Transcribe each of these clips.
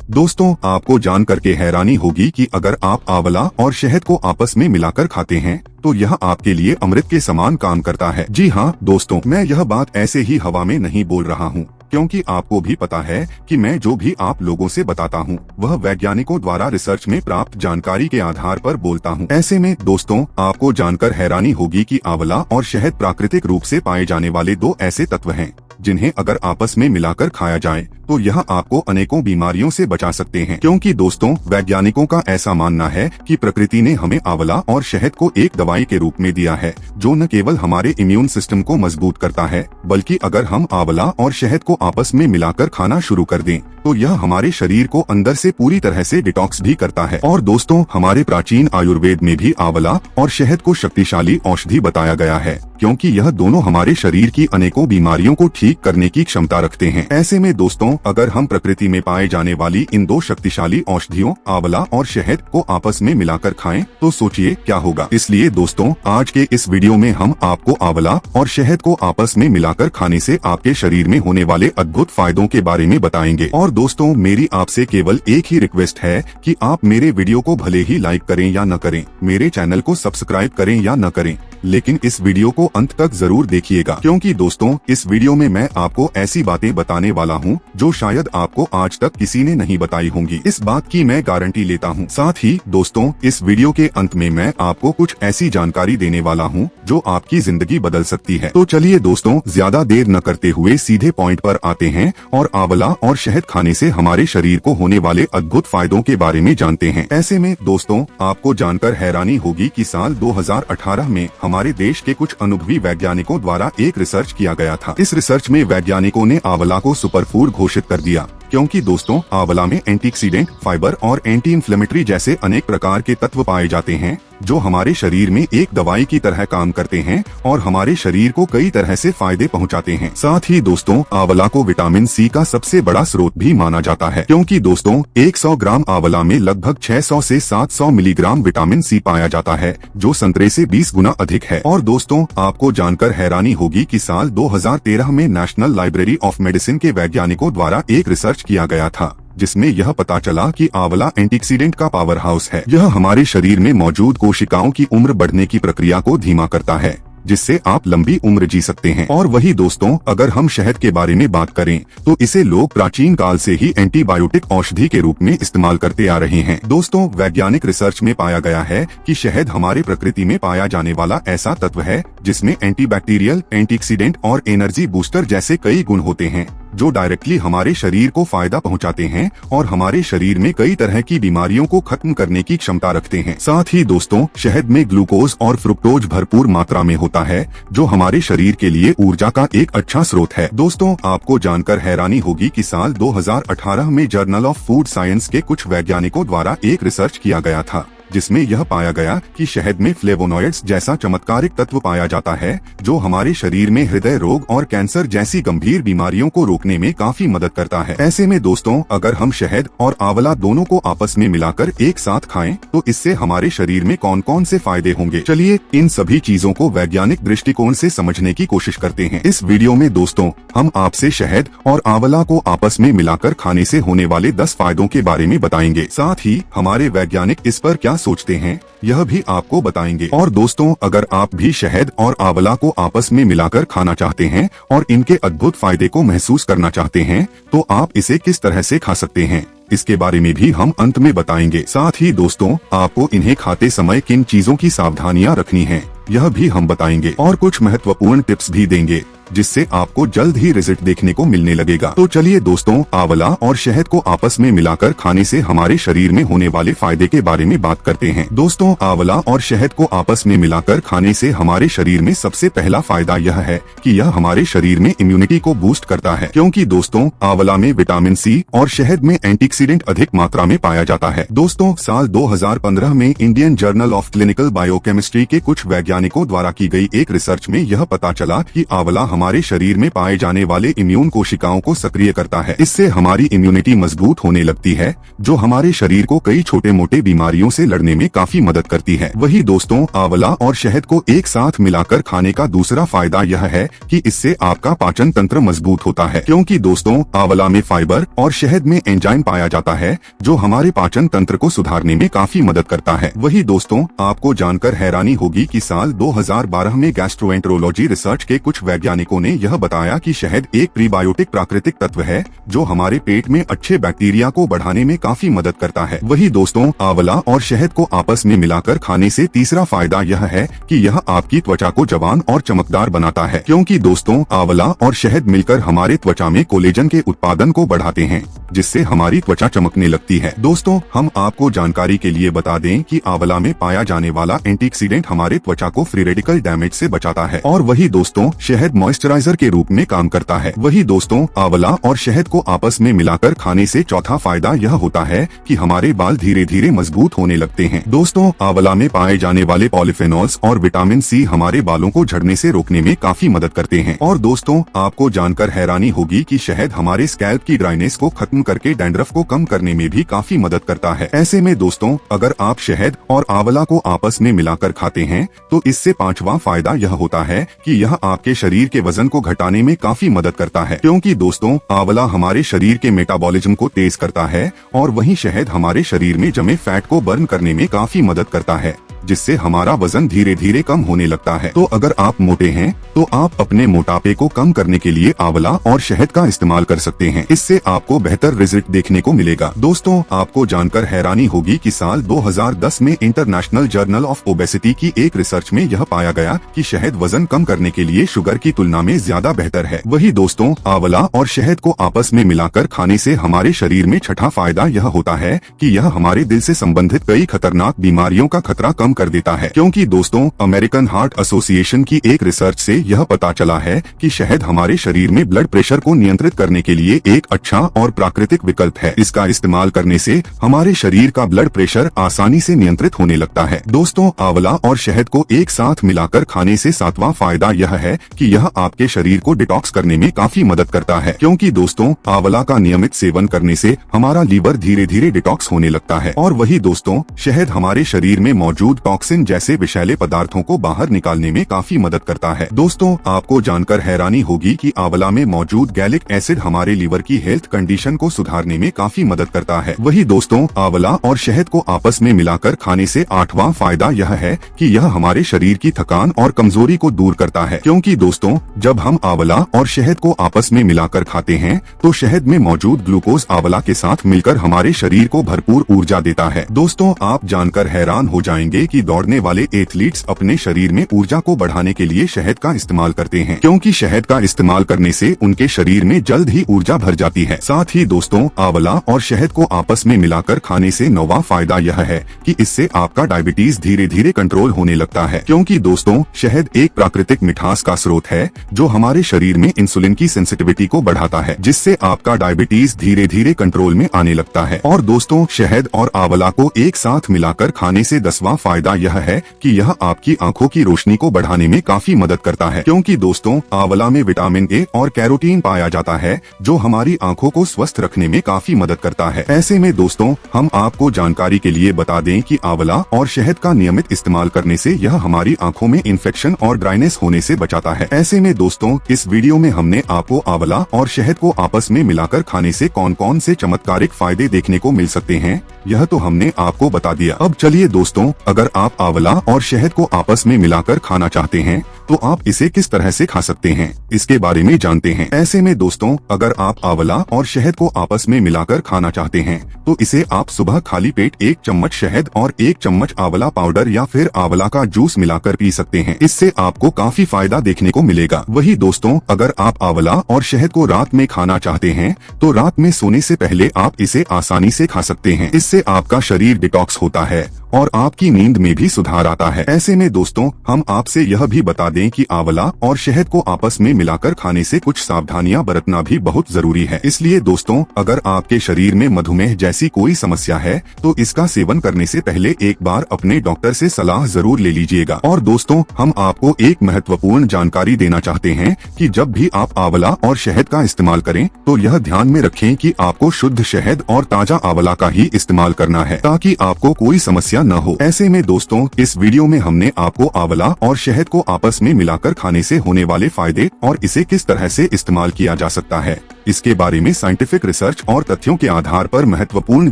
दोस्तों, आपको जान करके हैरानी होगी कि अगर आप आंवला और शहद को आपस में मिलाकर खाते हैं तो यह आपके लिए अमृत के समान काम करता है। जी हाँ दोस्तों, मैं यह बात ऐसे ही हवा में नहीं बोल रहा हूँ, क्योंकि आपको भी पता है कि मैं जो भी आप लोगों से बताता हूँ वह वैज्ञानिकों द्वारा रिसर्च में प्राप्त जानकारी के आधार पर बोलता हूँ। ऐसे में दोस्तों, आपको जानकर हैरानी होगी कि आंवला और शहद प्राकृतिक रूप से पाए जाने वाले दो ऐसे तत्व हैं जिन्हें अगर आपस में मिलाकर खाया जाए तो यह आपको अनेकों बीमारियों से बचा सकते हैं। क्योंकि दोस्तों, वैज्ञानिकों का ऐसा मानना है कि प्रकृति ने हमें आंवला और शहद को एक दवाई के रूप में दिया है, जो न केवल हमारे इम्यून सिस्टम को मजबूत करता है, बल्कि अगर हम आंवला और शहद को आपस में मिलाकर खाना शुरू कर दें तो यह हमारे शरीर को अंदर से पूरी तरह से डिटॉक्स भी करता है। और दोस्तों, हमारे प्राचीन आयुर्वेद में भी आंवला और शहद को शक्तिशाली औषधि बताया गया है, क्योंकि यह दोनों हमारे शरीर की अनेकों बीमारियों को ठीक करने की क्षमता रखते हैं। ऐसे में दोस्तों, अगर हम प्रकृति में पाए जाने वाली इन दो शक्तिशाली औषधियों आंवला और शहद को आपस में मिलाकर खाएं तो सोचिए क्या होगा। इसलिए दोस्तों, आज के इस वीडियो में हम आपको आंवला और शहद को आपस में मिलाकर खाने से आपके शरीर में होने वाले अद्भुत फायदों के बारे में बताएंगे। और दोस्तों, मेरी आपसे केवल एक ही रिक्वेस्ट है कि आप मेरे वीडियो को भले ही लाइक करें या न करें, मेरे चैनल को सब्सक्राइब करें या न करें, लेकिन इस वीडियो को अंत तक जरूर देखिएगा, क्योंकि दोस्तों, इस वीडियो में मैं आपको ऐसी बातें बताने वाला हूं जो शायद आपको आज तक किसी ने नहीं बताई होंगी। इस बात की मैं गारंटी लेता हूं। साथ ही दोस्तों, इस वीडियो के अंत में मैं आपको कुछ ऐसी जानकारी देने वाला हूं जो आपकी जिंदगी बदल सकती है। तो चलिए दोस्तों, ज्यादा देर न करते हुए सीधे पॉइंट पर आते हैं और आंवला और शहद खाने से हमारे शरीर को होने वाले अद्भुत फायदों के बारे में जानते हैं। ऐसे में दोस्तों, आपको जानकर हैरानी होगी कि साल 2018 में हमारे देश के कुछ अनुभवी वैज्ञानिकों द्वारा एक रिसर्च किया गया था। इस रिसर्च में वैज्ञानिकों ने आंवला को सुपरफूड घोषित कर दिया, क्योंकि दोस्तों, आंवला में एंटीऑक्सीडेंट, फाइबर और एंटी इन्फ्लेमेटरी जैसे अनेक प्रकार के तत्व पाए जाते हैं जो हमारे शरीर में एक दवाई की तरह काम करते हैं और हमारे शरीर को कई तरह से फायदे पहुंचाते हैं। साथ ही दोस्तों, आंवला को विटामिन सी का सबसे बड़ा स्रोत भी माना जाता है, क्योंकि दोस्तों 100 ग्राम आंवला में लगभग 600 से 700 मिलीग्राम विटामिन सी पाया जाता है, जो संतरे से 20 गुना अधिक है। और दोस्तों, आपको जानकर हैरानी होगी कि साल 2013 में नेशनल लाइब्रेरी ऑफ मेडिसिन के वैज्ञानिकों द्वारा एक रिसर्च किया गया था, जिसमें यह पता चला कि आंवला एंटीऑक्सीडेंट का पावर हाउस है। यह हमारे शरीर में मौजूद कोशिकाओं की उम्र बढ़ने की प्रक्रिया को धीमा करता है, जिससे आप लंबी उम्र जी सकते हैं। और वही दोस्तों, अगर हम शहद के बारे में बात करें तो इसे लोग प्राचीन काल से ही एंटीबायोटिक औषधि के रूप में इस्तेमाल करते आ रहे हैं। दोस्तों, वैज्ञानिक रिसर्च में पाया गया है कि शहद हमारे प्रकृति में पाया जाने वाला ऐसा तत्व है जिसमें एंटीबैक्टीरियल, एंटीऑक्सीडेंट और एनर्जी बूस्टर जैसे कई गुण होते हैं, जो डायरेक्टली हमारे शरीर को फायदा पहुंचाते हैं और हमारे शरीर में कई तरह की बीमारियों को खत्म करने की क्षमता रखते हैं। साथ ही दोस्तों, शहद में ग्लूकोज और फ्रुक्टोज भरपूर मात्रा में होता है, जो हमारे शरीर के लिए ऊर्जा का एक अच्छा स्रोत है। दोस्तों, आपको जानकर हैरानी होगी कि साल 2018 में जर्नल ऑफ फूड साइंस के कुछ वैज्ञानिकों द्वारा एक रिसर्च किया गया था, जिसमें यह पाया गया कि शहद में फ्लेवोनॉइड्स जैसा चमत्कारिक तत्व पाया जाता है, जो हमारे शरीर में हृदय रोग और कैंसर जैसी गंभीर बीमारियों को रोकने में काफी मदद करता है। ऐसे में दोस्तों, अगर हम शहद और आंवला दोनों को आपस में मिलाकर एक साथ खाएं तो इससे हमारे शरीर में कौन कौन से फायदे होंगे, चलिए इन सभी चीजों को वैज्ञानिक दृष्टिकोण से समझने की कोशिश करते हैं। इस वीडियो में दोस्तों, हम आपसे शहद और आंवला को आपस में मिलाकर खाने से होने वाले 10 फायदों के बारे में बताएंगे। साथ ही हमारे वैज्ञानिक इस पर क्या सोचते हैं यह भी आपको बताएंगे। और दोस्तों, अगर आप भी शहद और आंवला को आपस में मिलाकर खाना चाहते हैं और इनके अद्भुत फायदे को महसूस करना चाहते हैं तो आप इसे किस तरह से खा सकते हैं, इसके बारे में भी हम अंत में बताएंगे। साथ ही दोस्तों, आपको इन्हें खाते समय किन चीजों की सावधानियां रखनी है यह भी हम बताएंगे और कुछ महत्वपूर्ण टिप्स भी देंगे, जिससे आपको जल्द ही रिजल्ट देखने को मिलने लगेगा। तो चलिए दोस्तों, आंवला और शहद को आपस में मिलाकर खाने से हमारे शरीर में होने वाले फायदे के बारे में बात करते हैं। दोस्तों, आंवला और शहद को आपस में मिलाकर खाने से हमारे शरीर में सबसे पहला फायदा यह है कि यह हमारे शरीर में इम्यूनिटी को बूस्ट करता है, क्योंकि दोस्तों, आंवला में विटामिन सी और शहद में एंटीऑक्सीडेंट अधिक मात्रा में पाया जाता है। दोस्तों, साल 2015 में Indian journal of clinical biochemistry के कुछ वैज्ञानिक वैज्ञानिकों द्वारा की गई एक रिसर्च में यह पता चला कि आंवला हमारे शरीर में पाए जाने वाले इम्यून कोशिकाओं को सक्रिय करता है। इससे हमारी इम्यूनिटी मजबूत होने लगती है, जो हमारे शरीर को कई छोटे मोटे बीमारियों से लड़ने में काफी मदद करती है। वही दोस्तों, आंवला और शहद को एक साथ मिलाकर खाने का दूसरा फायदा यह है कि इससे आपका पाचन तंत्र मजबूत होता है, क्योंकि दोस्तों आंवला में फाइबर और शहद में एंजाइम पाया जाता है, जो हमारे पाचन तंत्र को सुधारने में काफी मदद करता है। वही दोस्तों, आपको जानकर हैरानी होगी कि साल 2012 में गैस्ट्रोएंटेरोलॉजी रिसर्च के कुछ वैज्ञानिकों ने यह बताया कि शहद एक प्रीबायोटिक प्राकृतिक तत्व है, जो हमारे पेट में अच्छे बैक्टीरिया को बढ़ाने में काफी मदद करता है। वही दोस्तों, आंवला और शहद को आपस में मिलाकर खाने से तीसरा फायदा यह है कि यह आपकी त्वचा को जवान और चमकदार बनाता है, क्योंकि दोस्तों आंवला और शहद मिलकर हमारे त्वचा में कोलेजन के उत्पादन को बढ़ाते हैं, जिससे हमारी त्वचा चमकने लगती है। दोस्तों, हम आपको जानकारी के लिए बता दें कि आंवला में पाया जाने वाला एंटीऑक्सीडेंट हमारे त्वचा को फ्री रेडिकल डैमेज से बचाता है, और वही दोस्तों शहद मॉइस्चराइजर के रूप में काम करता है। वही दोस्तों, आंवला और शहद को आपस में मिलाकर खाने से चौथा फायदा यह होता है कि हमारे बाल धीरे धीरे मजबूत होने लगते हैं। दोस्तों, आंवला में पाए जाने वाले पॉलीफेनॉल्स और विटामिन सी हमारे बालों को झड़ने से रोकने में काफी मदद करते हैं। और दोस्तों, आपको जानकर हैरानी होगी कि शहद हमारे स्कैल्प की ड्राइनेस को खत्म करके डैंड्रफ को कम करने में भी काफी मदद करता है। ऐसे में दोस्तों, अगर आप शहद और आंवला को आपस में मिलाकर खाते हैं तो इससे पांचवा फायदा यह होता है कि यह आपके शरीर के वजन को घटाने में काफी मदद करता है, क्योंकि दोस्तों आंवला हमारे शरीर के मेटाबॉलिज्म को तेज करता है और वहीं शहद हमारे शरीर में जमे फैट को बर्न करने में काफी मदद करता है, जिससे हमारा वजन धीरे धीरे कम होने लगता है। तो अगर आप मोटे हैं तो आप अपने मोटापे को कम करने के लिए आंवला और शहद का इस्तेमाल कर सकते हैं। इससे आपको बेहतर रिजल्ट देखने को मिलेगा। दोस्तों, आपको जानकर हैरानी होगी कि साल 2010 में इंटरनेशनल जर्नल ऑफ ओबेसिटी की एक रिसर्च में यह पाया गया कि शहद वजन कम करने के लिए शुगर की तुलना में ज्यादा बेहतर है। वही दोस्तों, आंवला और शहद को आपस में मिलाकर खाने से हमारे शरीर में छठा फायदा यह होता है कि यह हमारे दिल से संबंधित कई खतरनाक बीमारियों का खतरा कम कर देता है, क्योंकि दोस्तों अमेरिकन हार्ट एसोसिएशन की एक रिसर्च से यह पता चला है कि शहद हमारे शरीर में ब्लड प्रेशर को नियंत्रित करने के लिए एक अच्छा और प्राकृतिक विकल्प है। इसका इस्तेमाल करने से हमारे शरीर का ब्लड प्रेशर आसानी से नियंत्रित होने लगता है। दोस्तों, आंवला और शहद को एक साथ मिलाकर खाने से सातवां फायदा यह है कि यह आपके शरीर को डिटॉक्स करने में काफी मदद करता है, क्योंकि दोस्तों आंवला का नियमित सेवन करने से हमारा लीवर धीरे धीरे डिटॉक्स होने लगता है, और वही दोस्तों शहद हमारे शरीर में मौजूद टॉक्सिन जैसे विषैले पदार्थों को बाहर निकालने में काफी मदद करता है। दोस्तों, आपको जानकर हैरानी होगी कि आंवला में मौजूद गैलिक एसिड हमारे लीवर की हेल्थ कंडीशन को सुधारने में काफी मदद करता है। वही दोस्तों, आंवला और शहद को आपस में मिलाकर खाने से आठवां फायदा यह है कि यह हमारे शरीर की थकान और कमजोरी को दूर करता है, क्योंकि दोस्तों जब हम आंवला और शहद को आपस में मिलाकर खाते हैं तो शहद में मौजूद ग्लूकोज आंवला के साथ मिलकर हमारे शरीर को भरपूर ऊर्जा देता है। दोस्तों, आप जानकर हैरान हो जाएंगे कि दौड़ने वाले एथलीट्स अपने शरीर में ऊर्जा को बढ़ाने के लिए शहद का इस्तेमाल करते हैं, क्योंकि शहद का इस्तेमाल करने से उनके शरीर में जल्द ही ऊर्जा भर जाती है। साथ ही दोस्तों, आंवला और शहद को आपस में मिलाकर खाने से नौवां फायदा यह है कि इससे आपका डायबिटीज धीरे धीरे कंट्रोल होने लगता है, क्योंकि दोस्तों शहद एक प्राकृतिक मिठास का स्रोत है जो हमारे शरीर में इंसुलिन की सेंसिटिविटी को बढ़ाता है, जिससे आपका डायबिटीज धीरे धीरे कंट्रोल में आने लगता है। और दोस्तों, शहद और आंवला को एक साथ मिलाकर खाने से 10वां फायदा यह है कि यह आपकी आंखों की रोशनी को बढ़ाने में काफी मदद करता है, क्योंकि दोस्तों आंवला में विटामिन ए और कैरोटीन पाया जाता है जो हमारी आंखों को स्वस्थ रखने में काफी मदद करता है। ऐसे में दोस्तों, हम आपको जानकारी के लिए बता दें कि आंवला और शहद का नियमित इस्तेमाल करने से यह हमारी आंखों में इन्फेक्शन और ड्राइनेस होने से बचाता है। ऐसे में दोस्तों, इस वीडियो में हमने आपको आंवला और शहद को आपस में मिलाकर खाने से कौन कौन से चमत्कारिक फायदे देखने को मिल सकते हैं, यह तो हमने आपको बता दिया। अब चलिए दोस्तों, अगर आप आंवला और शहद को आपस में मिलाकर खाना चाहते हैं तो आप इसे किस तरह से खा सकते हैं, इसके बारे में जानते हैं। ऐसे में दोस्तों, अगर आप आंवला और शहद को आपस में मिलाकर खाना चाहते हैं तो इसे आप सुबह खाली पेट 1 चम्मच शहद और 1 चम्मच आंवला पाउडर या फिर आंवला का जूस मिलाकर पी सकते हैं। इससे आपको काफी फायदा देखने को मिलेगा। वही दोस्तों, अगर आप आंवला और शहद को रात में खाना चाहते हैं तो रात में सोने से पहले आप इसे आसानी से खा सकते हैं। इससे आपका शरीर डिटॉक्स होता है और आपकी नींद में भी सुधार आता है। ऐसे में दोस्तों, हम आपसे यह भी बता दें कि आंवला और शहद को आपस में मिलाकर खाने से कुछ सावधानियां बरतना भी बहुत जरूरी है। इसलिए दोस्तों, अगर आपके शरीर में मधुमेह जैसी कोई समस्या है तो इसका सेवन करने से पहले एक बार अपने डॉक्टर से सलाह जरूर ले लीजिएगा। और दोस्तों, हम आपको एक महत्वपूर्ण जानकारी देना चाहते हैं कि जब भी आप आंवला और शहद का इस्तेमाल करें तो यह ध्यान में रखें कि आपको शुद्ध शहद और ताजा आंवला का ही इस्तेमाल करना है, ताकि आपको कोई समस्या न हो। ऐसे में दोस्तों, इस वीडियो में हमने आपको आंवला और शहद को आपस में मिलाकर खाने से होने वाले फायदे और इसे किस तरह से इस्तेमाल किया जा सकता है, इसके बारे में साइंटिफिक रिसर्च और तथ्यों के आधार पर महत्वपूर्ण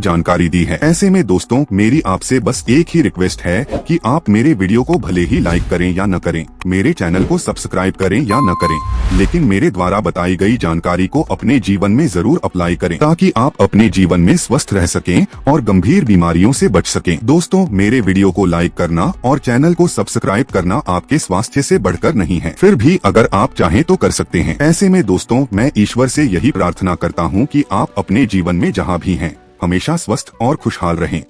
जानकारी दी है। ऐसे में दोस्तों, मेरी आपसे बस एक ही रिक्वेस्ट है कि आप मेरे वीडियो को भले ही लाइक करें या न करें, मेरे चैनल को सब्सक्राइब करें या न करें, लेकिन मेरे द्वारा बताई गई जानकारी को अपने जीवन में जरूर अप्लाई करें, ताकि आप अपने जीवन में स्वस्थ रह सकें और गंभीर बीमारियों से बच सकें। दोस्तों, मेरे वीडियो को लाइक करना और चैनल को सब्सक्राइब करना आपके स्वास्थ्य से बढ़कर नहीं है, फिर भी अगर आप चाहें तो कर सकते हैं। ऐसे में दोस्तों, मैं ईश्वर से यही प्रार्थना करता हूँ कि आप अपने जीवन में जहाँ भी हैं हमेशा स्वस्थ और खुशहाल रहें।